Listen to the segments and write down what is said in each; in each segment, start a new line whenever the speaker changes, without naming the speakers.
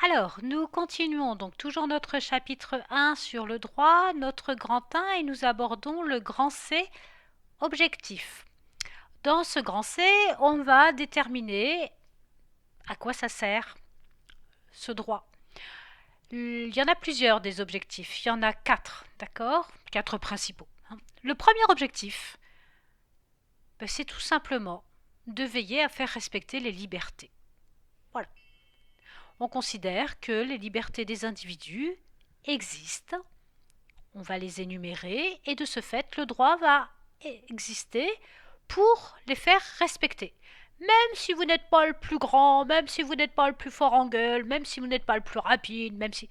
Alors, nous continuons donc toujours notre chapitre 1 sur le droit, notre grand 1, et nous abordons le grand C, objectif. Dans ce grand C, on va déterminer à quoi ça sert ce droit. Il y en a plusieurs des objectifs, il y en a 4, d'accord? 4 principaux. Le premier objectif, c'est tout simplement de veiller à faire respecter les libertés. Voilà. On considère que les libertés des individus existent, on va les énumérer et de ce fait le droit va exister pour les faire respecter. Même si vous n'êtes pas le plus grand, même si vous n'êtes pas le plus fort en gueule, même si vous n'êtes pas le plus rapide, même si...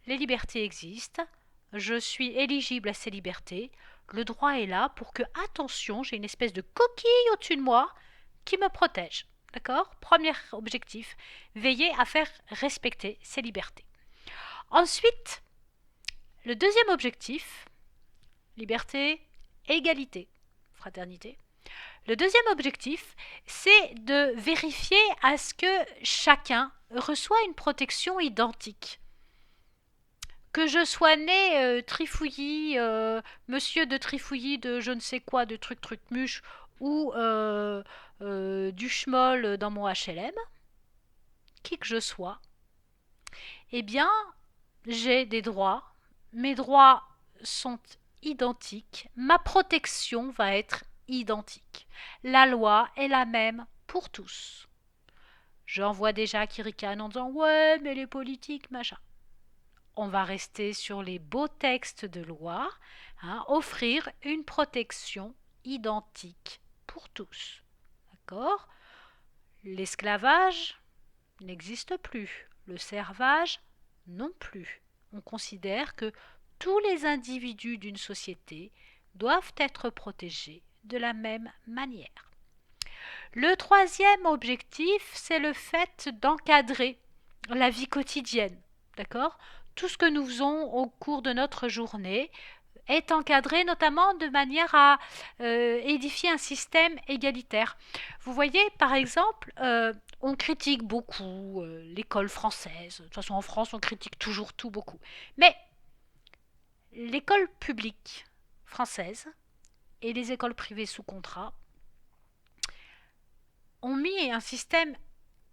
Les libertés existent, je suis éligible à ces libertés, le droit est là pour que, attention, j'ai une espèce de coquille au-dessus de moi qui me protège. D'accord? Premier objectif, veiller à faire respecter ces libertés. Ensuite, le deuxième objectif, liberté, égalité, fraternité. Le deuxième objectif, c'est de vérifier à ce que chacun reçoit une protection identique. Que je sois né Trifouillis, monsieur de Trifouillis de je ne sais quoi, de truc muche, ou du schmoll dans mon HLM, qui que je sois, eh bien, j'ai des droits. Mes droits sont identiques. Ma protection va être identique. La loi est la même pour tous. J'en vois déjà qui ricanent en disant « Ouais, mais les politiques, machin ». On va rester sur les beaux textes de loi, offrir une protection identique pour tous. D'accord? L'esclavage n'existe plus. Le servage non plus. On considère que tous les individus d'une société doivent être protégés de la même manière. Le troisième objectif, c'est le fait d'encadrer la vie quotidienne. D'accord? Tout ce que nous faisons au cours de notre journée est encadré notamment de manière à édifier un système égalitaire. Vous voyez, par exemple, on critique beaucoup l'école française. De toute façon, en France, on critique toujours tout beaucoup. Mais l'école publique française et les écoles privées sous contrat ont mis un système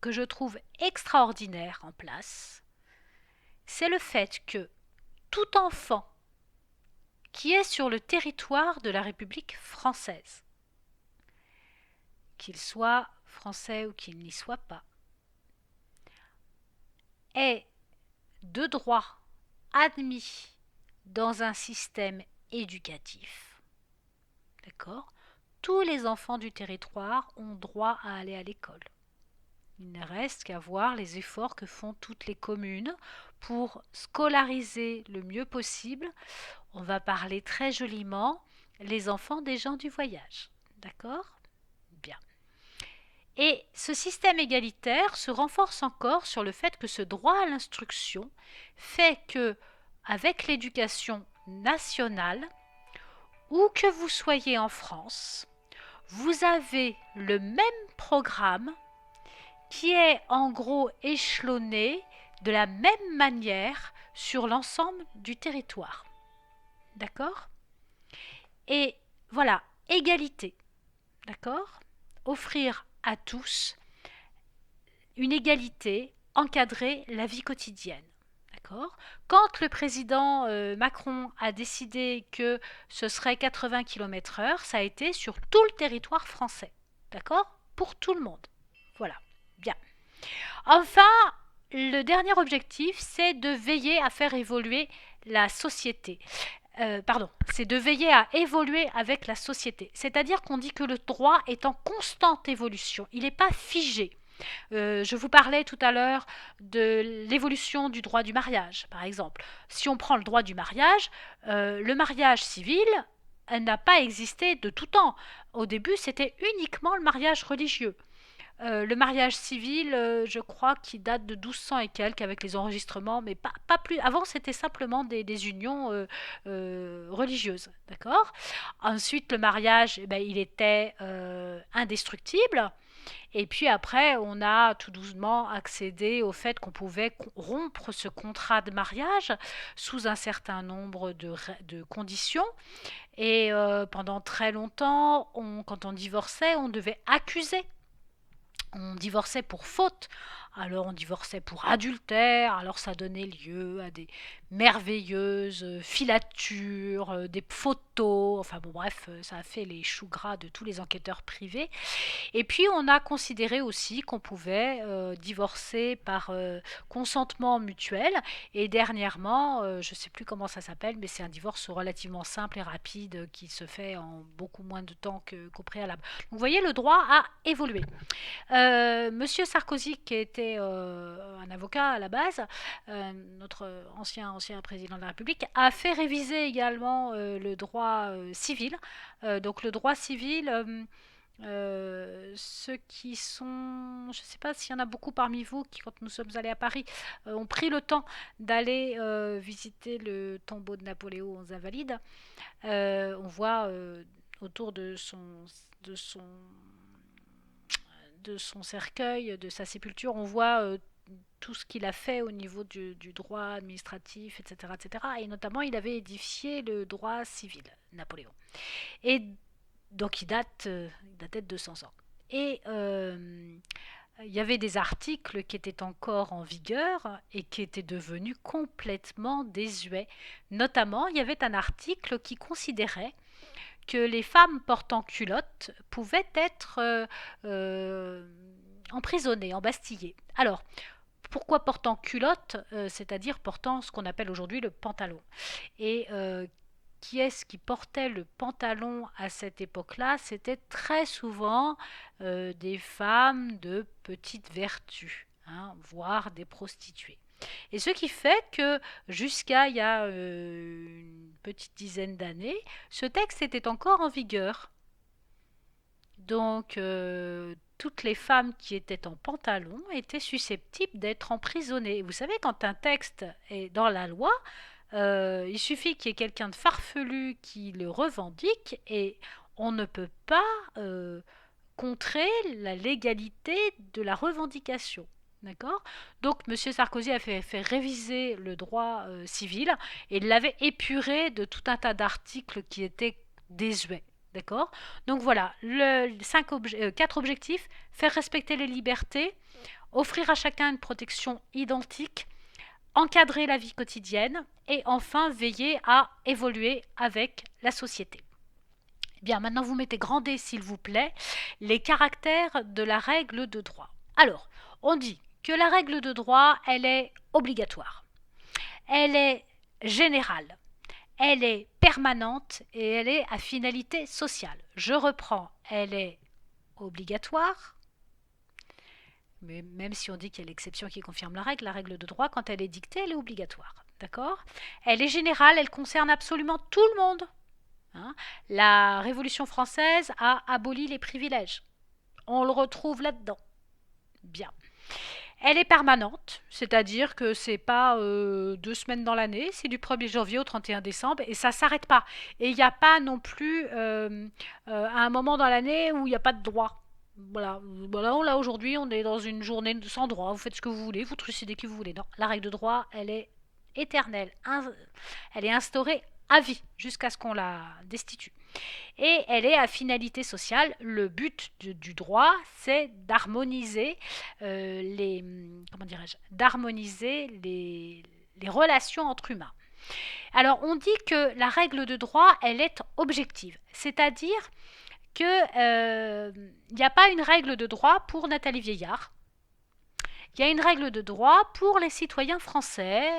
que je trouve extraordinaire en place. C'est le fait que tout enfant qui est sur le territoire de la République française, qu'il soit français ou qu'il n'y soit pas, est de droit admis dans un système éducatif. D'accord? Tous les enfants du territoire ont droit à aller à l'école. Il ne reste qu'à voir les efforts que font toutes les communes pour scolariser le mieux possible. On va parler très joliment les enfants des gens du voyage. D'accord? Bien. Et ce système égalitaire se renforce encore sur le fait que ce droit à l'instruction fait que, avec l'éducation nationale, où que vous soyez en France, vous avez le même programme qui est en gros échelonné de la même manière sur l'ensemble du territoire. D'accord? Et voilà, égalité. D'accord? Offrir à tous une égalité, encadrer la vie quotidienne. D'accord? Quand le président Macron a décidé que ce serait 80 km/h, ça a été sur tout le territoire français. D'accord? Pour tout le monde. Voilà. Bien. Enfin, le dernier objectif, c'est de veiller à faire évoluer la société. C'est de veiller à évoluer avec la société. C'est-à-dire qu'on dit que le droit est en constante évolution. Il n'est pas figé. Je vous parlais tout à l'heure de l'évolution du droit du mariage, par exemple. Si on prend le droit du mariage, le mariage civil n'a pas existé de tout temps. Au début, c'était uniquement le mariage religieux. Le mariage civil, je crois qu'il date de 1200 et quelques avec les enregistrements, mais pas plus. Avant, c'était simplement des unions religieuses, d'accord? Ensuite, le mariage, il était indestructible. Et puis après, on a tout doucement accédé au fait qu'on pouvait rompre ce contrat de mariage sous un certain nombre de conditions. Et pendant très longtemps, quand on divorçait, on devait accuser. On divorçait pour faute, alors on divorçait pour adultère, alors ça donnait lieu à des merveilleuses filatures, des photos, enfin bon bref, ça a fait les choux gras de tous les enquêteurs privés. Et puis on a considéré aussi qu'on pouvait divorcer par consentement mutuel. Et dernièrement, je ne sais plus comment ça s'appelle, mais c'est un divorce relativement simple et rapide qui se fait en beaucoup moins de temps qu'au préalable. Donc vous voyez, le droit a évolué. Monsieur Sarkozy, qui était un avocat à la base, notre ancien président de la République, a fait réviser également le droit civil. Donc le droit civil, ceux qui sont, je ne sais pas s'il y en a beaucoup parmi vous qui, quand nous sommes allés à Paris, ont pris le temps d'aller visiter le tombeau de Napoléon aux Invalides. On voit autour de son cercueil, de sa sépulture, on voit tout ce qu'il a fait au niveau du droit administratif, etc., etc. Et notamment, il avait édifié le droit civil, Napoléon. Et donc, il datait de 200 ans. Et il y avait des articles qui étaient encore en vigueur et qui étaient devenus complètement désuets. Notamment, il y avait un article qui considérait que les femmes portant culottes pouvaient être emprisonnées, embastillées. Alors, pourquoi portant culotte, c'est-à-dire portant ce qu'on appelle aujourd'hui le pantalon. Et qui est-ce qui portait le pantalon à cette époque-là? C'était très souvent des femmes de petite vertu, hein, voire des prostituées. Et ce qui fait que jusqu'à il y a une petite dizaine d'années, ce texte était encore en vigueur. Donc toutes les femmes qui étaient en pantalon étaient susceptibles d'être emprisonnées. Vous savez, quand un texte est dans la loi, il suffit qu'il y ait quelqu'un de farfelu qui le revendique et on ne peut pas contrer la légalité de la revendication. D'accord? Donc, M. Sarkozy a fait réviser le droit civil et l'avait épuré de tout un tas d'articles qui étaient désuets. D'accord? Donc voilà, 4 objectifs: faire respecter les libertés, offrir à chacun une protection identique, encadrer la vie quotidienne et enfin veiller à évoluer avec la société. Bien, maintenant vous mettez grand D, s'il vous plaît, les caractères de la règle de droit. Alors, on dit que la règle de droit, elle est obligatoire, elle est générale, elle est permanente et elle est à finalité sociale. Je reprends, elle est obligatoire, mais même si on dit qu'il y a l'exception qui confirme la règle de droit, quand elle est dictée, elle est obligatoire. D'accord? Elle est générale, elle concerne absolument tout le monde. Hein? La Révolution française a aboli les privilèges. On le retrouve là-dedans. Bien. Elle est permanente, c'est-à-dire que c'est pas 2 semaines dans l'année, c'est du 1er janvier au 31 décembre et ça s'arrête pas. Et il n'y a pas non plus un moment dans l'année où il n'y a pas de droit. Voilà, là aujourd'hui on est dans une journée sans droit, vous faites ce que vous voulez, vous trucidez qui vous voulez. Non, la règle de droit, elle est éternelle, elle est instaurée à vie jusqu'à ce qu'on la destitue. Et elle est à finalité sociale. Le but du droit, c'est d'harmoniser d'harmoniser les relations entre humains. Alors on dit que la règle de droit, elle est objective, c'est-à-dire qu'il n'y a pas une règle de droit pour Nathalie Vieillard. Il y a une règle de droit pour les citoyens français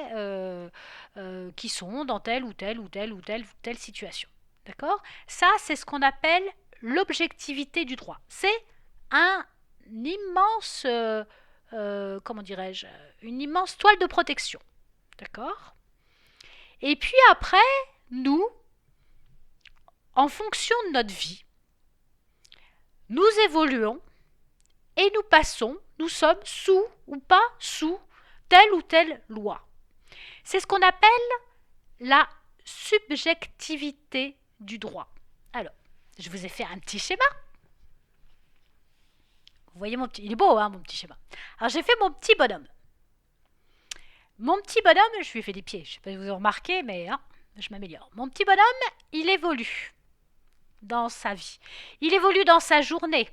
qui sont dans telle ou telle situation. D'accord? Ça, c'est ce qu'on appelle l'objectivité du droit. C'est un immense, une immense toile de protection. D'accord? Et puis après, nous, en fonction de notre vie, nous évoluons et nous sommes sous ou pas sous telle ou telle loi. C'est ce qu'on appelle la subjectivité du droit. Alors, je vous ai fait un petit schéma. Vous voyez mon petit... Il est beau, hein, mon petit schéma. Alors, j'ai fait mon petit bonhomme. Mon petit bonhomme, je lui ai fait des pieds. Je ne sais pas si vous avez remarqué, mais hein, je m'améliore. Mon petit bonhomme, il évolue dans sa vie. Il évolue dans sa journée.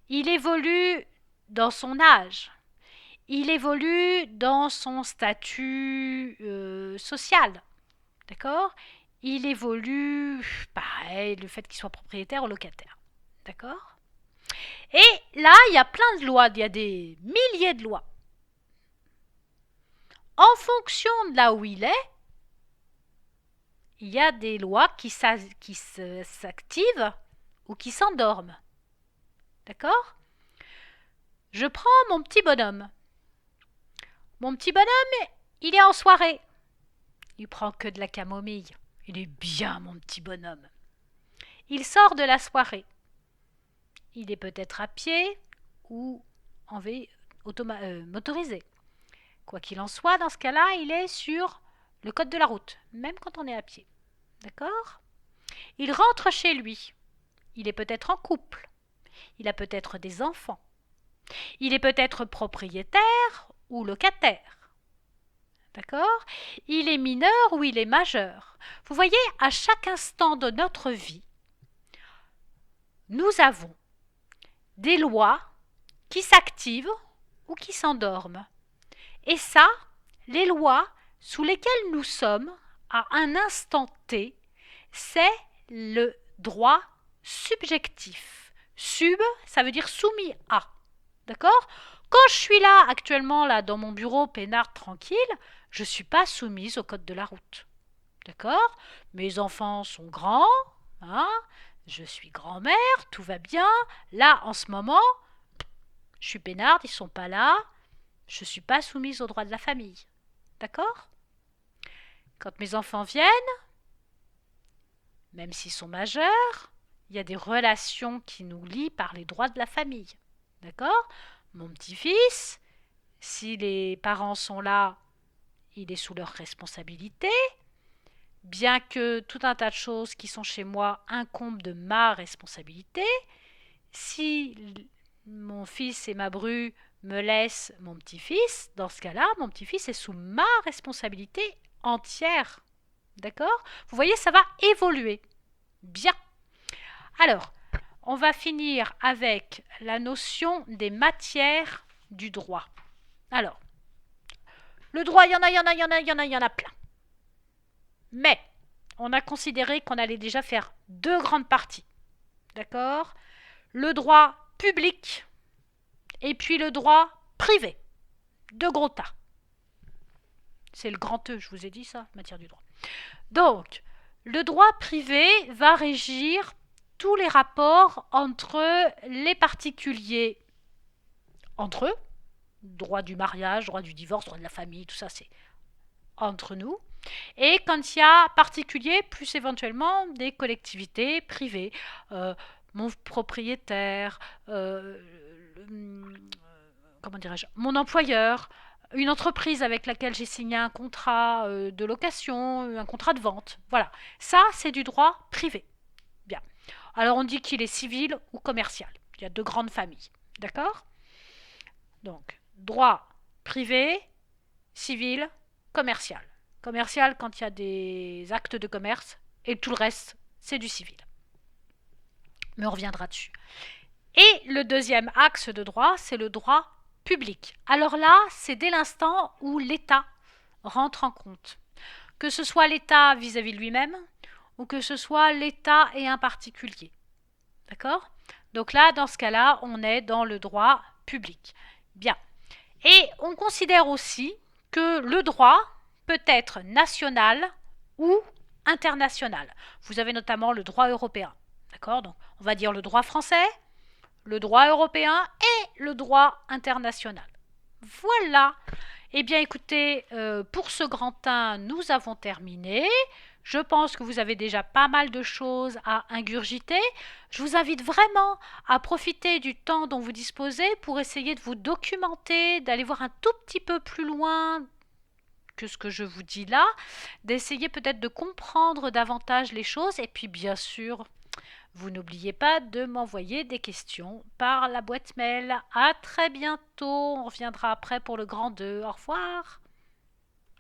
Il évolue dans son âge. Il évolue dans son statut social. D'accord? Il évolue, pareil, le fait qu'il soit propriétaire ou locataire. D'accord? Et là, il y a plein de lois. Il y a des milliers de lois. En fonction de là où il est, il y a des lois qui s'activent ou qui s'endorment. D'accord? Je prends mon petit bonhomme. Mon petit bonhomme, il est en soirée. Il prend que de la camomille. Il est bien, mon petit bonhomme. Il sort de la soirée. Il est peut-être à pied ou en motorisé. Quoi qu'il en soit, dans ce cas-là, il est sur le code de la route, même quand on est à pied. D'accord? Il rentre chez lui. Il est peut-être en couple. Il a peut-être des enfants. Il est peut-être propriétaire ou locataire. D'accord? Il est mineur ou il est majeur. Vous voyez, à chaque instant de notre vie, nous avons des lois qui s'activent ou qui s'endorment. Et ça, les lois sous lesquelles nous sommes à un instant T, c'est le droit subjectif. Sub, ça veut dire soumis à. D'accord? Quand je suis là, actuellement, là, dans mon bureau, peinard, tranquille, je ne suis pas soumise au code de la route. D'accord? Mes enfants sont grands, hein? Je suis grand-mère, tout va bien. Là, en ce moment, je suis peinarde, ils ne sont pas là. Je ne suis pas soumise aux droits de la famille. D'accord? Quand mes enfants viennent, même s'ils sont majeurs, il y a des relations qui nous lient par les droits de la famille. D'accord? Mon petit-fils, si les parents sont là, il est sous leur responsabilité. Bien que tout un tas de choses qui sont chez moi incombent de ma responsabilité, si mon fils et ma bru me laissent mon petit-fils, dans ce cas-là, mon petit-fils est sous ma responsabilité entière. D'accord? Vous voyez, ça va évoluer. Bien. Alors, on va finir avec la notion des matières du droit. Alors, le droit, il y en a plein. Mais, on a considéré qu'on allait déjà faire deux grandes parties. D'accord? Le droit public et puis le droit privé. Deux gros tas. C'est le grand E, je vous ai dit ça, matière du droit. Donc, le droit privé va régir tous les rapports entre les particuliers, entre eux, droit du mariage, droit du divorce, droit de la famille, tout ça c'est entre nous. Et quand il y a particuliers, plus éventuellement des collectivités privées, mon propriétaire, comment dirais-je, mon employeur, une entreprise avec laquelle j'ai signé un contrat de location, un contrat de vente. Voilà, ça c'est du droit privé. Bien. Alors on dit qu'il est civil ou commercial. Il y a deux grandes familles. D'accord? Donc, droit privé, civil, commercial. Commercial quand il y a des actes de commerce et tout le reste, c'est du civil. Mais on reviendra dessus. Et le deuxième axe de droit, c'est le droit public. Alors là, c'est dès l'instant où l'État rentre en compte. Que ce soit l'État vis-à-vis de lui-même ou que ce soit l'État et un particulier. D'accord? Donc là, dans ce cas-là, on est dans le droit public. Bien. Et on considère aussi que le droit peut être national ou international. Vous avez notamment le droit européen. D'accord? Donc, on va dire le droit français, le droit européen et le droit international. Voilà. Eh bien, écoutez, pour ce grand 1, nous avons terminé. Je pense que vous avez déjà pas mal de choses à ingurgiter. Je vous invite vraiment à profiter du temps dont vous disposez pour essayer de vous documenter, d'aller voir un tout petit peu plus loin que ce que je vous dis là, d'essayer peut-être de comprendre davantage les choses et puis bien sûr Vous n'oubliez pas de m'envoyer des questions par la boîte mail. À très bientôt. On reviendra après pour le grand 2. Au revoir.